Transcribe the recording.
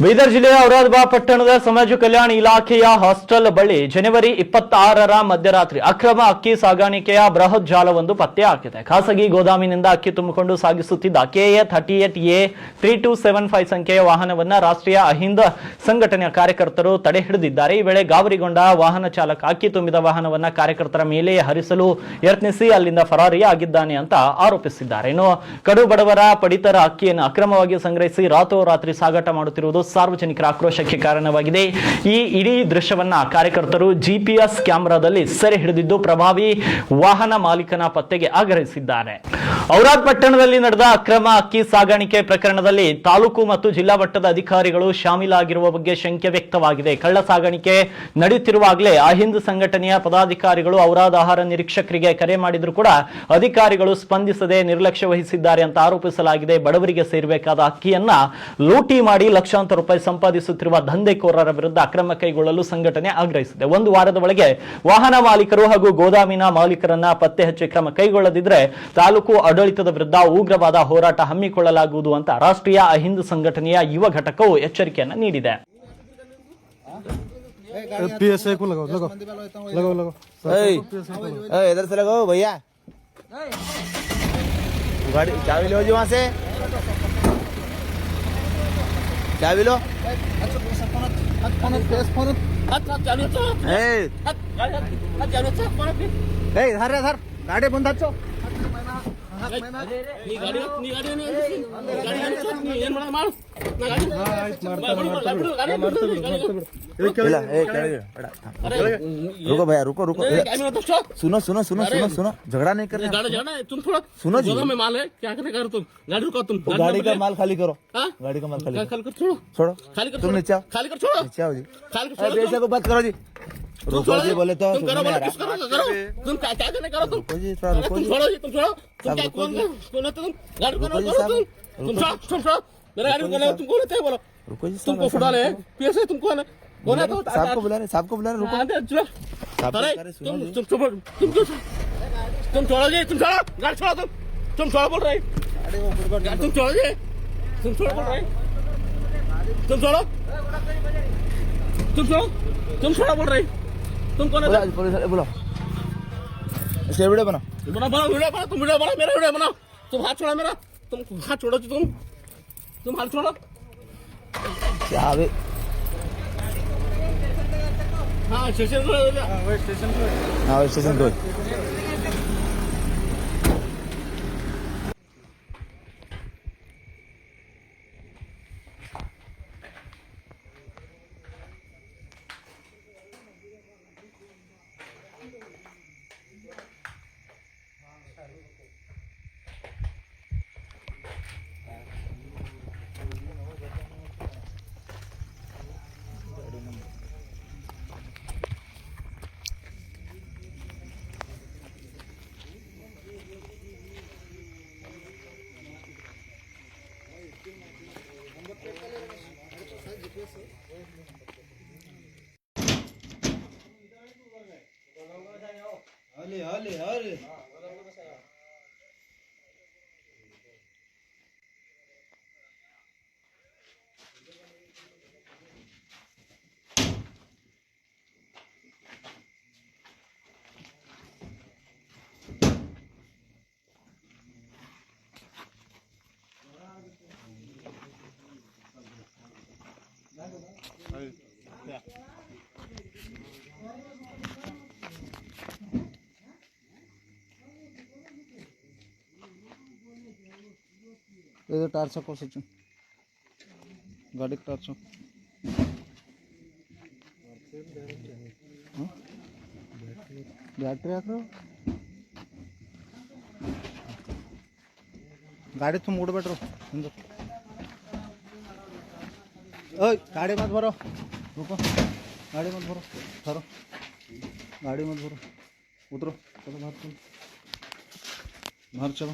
ಬೀದರ್ ಜಿಲ್ಲೆಯ ಔರಾದಾಬಾದ್ ಪಟ್ಟಣದ ಸಮಾಜ ಕಲ್ಯಾಣ ಇಲಾಖೆಯ ಹಾಸ್ಟೆಲ್ ಬಳಿ ಜನವರಿ 26ರ ಮಧ್ಯರಾತ್ರಿ ಅಕ್ರಮ ಅಕ್ಕಿ ಸಾಗಾಣಿಕೆಯ ಬೃಹತ್ ಜಾಲವೊಂದು ಪತ್ತೆಯಾಗಿದೆ. ಖಾಸಗಿ ಗೋದಾಮಿನಿಂದ ಅಕ್ಕಿ ತುಂಬಿಕೊಂಡು ಸಾಗಿಸುತ್ತಿದ್ದ KA 38A 3275 ಸಂಖ್ಯೆಯ ವಾಹನವನ್ನ ರಾಷ್ಟ್ರೀಯ ಅಹಿಂದ ಸಂಘಟನೆಯ ಕಾರ್ಯಕರ್ತರು ತಡೆ ಹಿಡಿದಿದ್ದಾರೆ. ಈ ವೇಳೆ ಗಾಬರಿಗೊಂಡ ವಾಹನ ಚಾಲಕ ಅಕ್ಕಿ ತುಂಬಿದ ವಾಹನವನ್ನ ಕಾರ್ಯಕರ್ತರ ಮೇಲೆ ಹರಿಸಲು ಯತ್ನಿಸಿ ಅಲ್ಲಿಂದ ಪರಾರಿಯಾಗಿದ್ದಾನೆ ಅಂತ ಆರೋಪಿಸಿದ್ದಾರೆ. ಇನ್ನು ಕಡು ಬಡವರ ಪಡಿತರ ಅಕ್ಕಿಯನ್ನು ಅಕ್ರಮವಾಗಿ ಸಂಗ್ರಹಿಸಿ ರಾತ್ರೋರಾತ್ರಿ ಸಾಗಾಟ ಮಾಡುತ್ತಿರುವುದು ಸಾರ್ವಜನಿಕರ ಆಕ್ರೋಶಕ್ಕೆ ಕಾರಣವಾಗಿದೆ. ಈ ಇಡೀ ದೃಶ್ಯವನ್ನ ಕಾರ್ಯಕರ್ತರು GPS ಕ್ಯಾಮೆರಾದಲ್ಲಿ ಸೆರೆ ಹಿಡಿದಿದ್ದು ಪ್ರಭಾವಿ ವಾಹನ ಮಾಲೀಕನ ಪತ್ತೆಗೆ ಆಗ್ರಹಿಸಿದ್ದಾರೆ. ಔರಾದ್ ಪಟ್ಟಣದಲ್ಲಿ ನಡೆದ ಅಕ್ರಮ ಅಕ್ಕಿ ಸಾಗಾಣಿಕೆ ಪ್ರಕರಣದಲ್ಲಿ ತಾಲೂಕು ಮತ್ತು ಜಿಲ್ಲಾ ಮಟ್ಟದ ಅಧಿಕಾರಿಗಳು ಶಾಮೀಲಾಗಿರುವ ಬಗ್ಗೆ ಶಂಕೆ ವ್ಯಕ್ತವಾಗಿದೆ. ಕಳ್ಳ ಸಾಗಾಣಿಕೆ ನಡೆಯುತ್ತಿರುವಾಗಲೇ ಅಹಿಂದ ಸಂಘಟನೆಯ ಪದಾಧಿಕಾರಿಗಳು ಔರಾದ್ ಆಹಾರ ನಿರೀಕ್ಷಕರಿಗೆ ಕರೆ ಮಾಡಿದ್ರು ಕೂಡ ಅಧಿಕಾರಿಗಳು ಸ್ಪಂದಿಸದೆ ನಿರ್ಲಕ್ಷ್ಯ ವಹಿಸಿದ್ದಾರೆ ಅಂತ ಆರೋಪಿಸಲಾಗಿದೆ. ಬಡವರಿಗೆ ಸೇರಬೇಕಾದ ಅಕ್ಕಿಯನ್ನ ಲೂಟಿ ಮಾಡಿ ಲಕ್ಷಾಂತರ ರೂಪಾಯಿ ಸಂಪಾದಿಸುತ್ತಿರುವ ದಂಧೆಕೋರರ ವಿರುದ್ಧ ಅಕ್ರಮ ಕೈಗೊಳ್ಳಲು ಸಂಘಟನೆ ಆಗ್ರಹಿಸಿದೆ. ಒಂದು ವಾರದ ಒಳಗೆ ವಾಹನ ಮಾಲೀಕರು ಹಾಗೂ ಗೋದಾಮಿನ ಮಾಲೀಕರನ್ನ ಪತ್ತೆ ಹಚ್ಚಿ ಕ್ರಮ ಕೈಗೊಳ್ಳದಿದ್ದರೆ ತಾಲೂಕು ಆಡಳಿತದ ವಿರುದ್ಧ ಉಗ್ರವಾದ ಹೋರಾಟ ಹಮ್ಮಿಕೊಳ್ಳಲಾಗುವುದು ಅಂತ ರಾಷ್ಟ್ರೀಯ ಅಹಿಂದ ಸಂಘಟನೆಯ ಯುವ ಘಟಕವು ಎಚ್ಚರಿಕೆಯನ್ನು ನೀಡಿದೆ. चाबी लो धर गाडी बंद हಚ್ಚೋ रुको भैया रुको सुनो सुनो सुनो सुनो सुनो झगड़ा नहीं करना तुम थोड़ा सुनो जी में माल है क्या करने कर तुम गाड़ी रुको तुम गाड़ी का माल खाली करो गाड़ी का माल खाली कर छोड़ो खाली कर तुम नीचे आओ खाली कर छोड़ो नीचे आओ जी खाली कर छोड़ो ऐसे को बात करो जी रुको जी बोले तो तुम करो किस करो तुम क्या करने करो तुम रुको जी थोड़ा रुको जी छोड़ो जी तुम छोड़ो तुम क्या कौन है तुम गाड़ी को करो तुम छोड़ो मेरा गाड़ी को तुम कौन है बोलो रुको जी तुमको छुड़ा ले पीछे तुम कौन है कौन है तो साहब को बुला रहे रुको तुम छोड़ो जी तुम छोड़ो गाड़ी छोड़ो तुम छोड़ो बोल रहे तुम छोड़ो जी तुम छोड़ो बोल रहे तुम छोड़ो तुम छोड़ो बोल रहे तुम कौन है बोलो इसका वीडियो बना वीडियो बना तुम वीडियो बना मेरा वीडियो बनाओ तुम हाथ छोड़ो मेरा तुम हाथ छोड़ो तुम हाथ छोड़ो क्या बे हाँ स्टेशन को ಇದು ಟಾರ್ಚ್ ಹಾಕೋ ಸಚಿನ್ ಗಾಡಿ ಟಾರ್ಚ್ ಬ್ಯಾಟ್ರಿ ಹಾಕ್ರು ಗಾಡಿ ತುಂಬ ಉಡ್ಬೇಟ್ರು ಹಿಂದೆ ओए गाड़ी मत भरो रुको गाड़ी मत भरो ठहरो गाड़ी मत भरो उतरो चलो बाहर चलो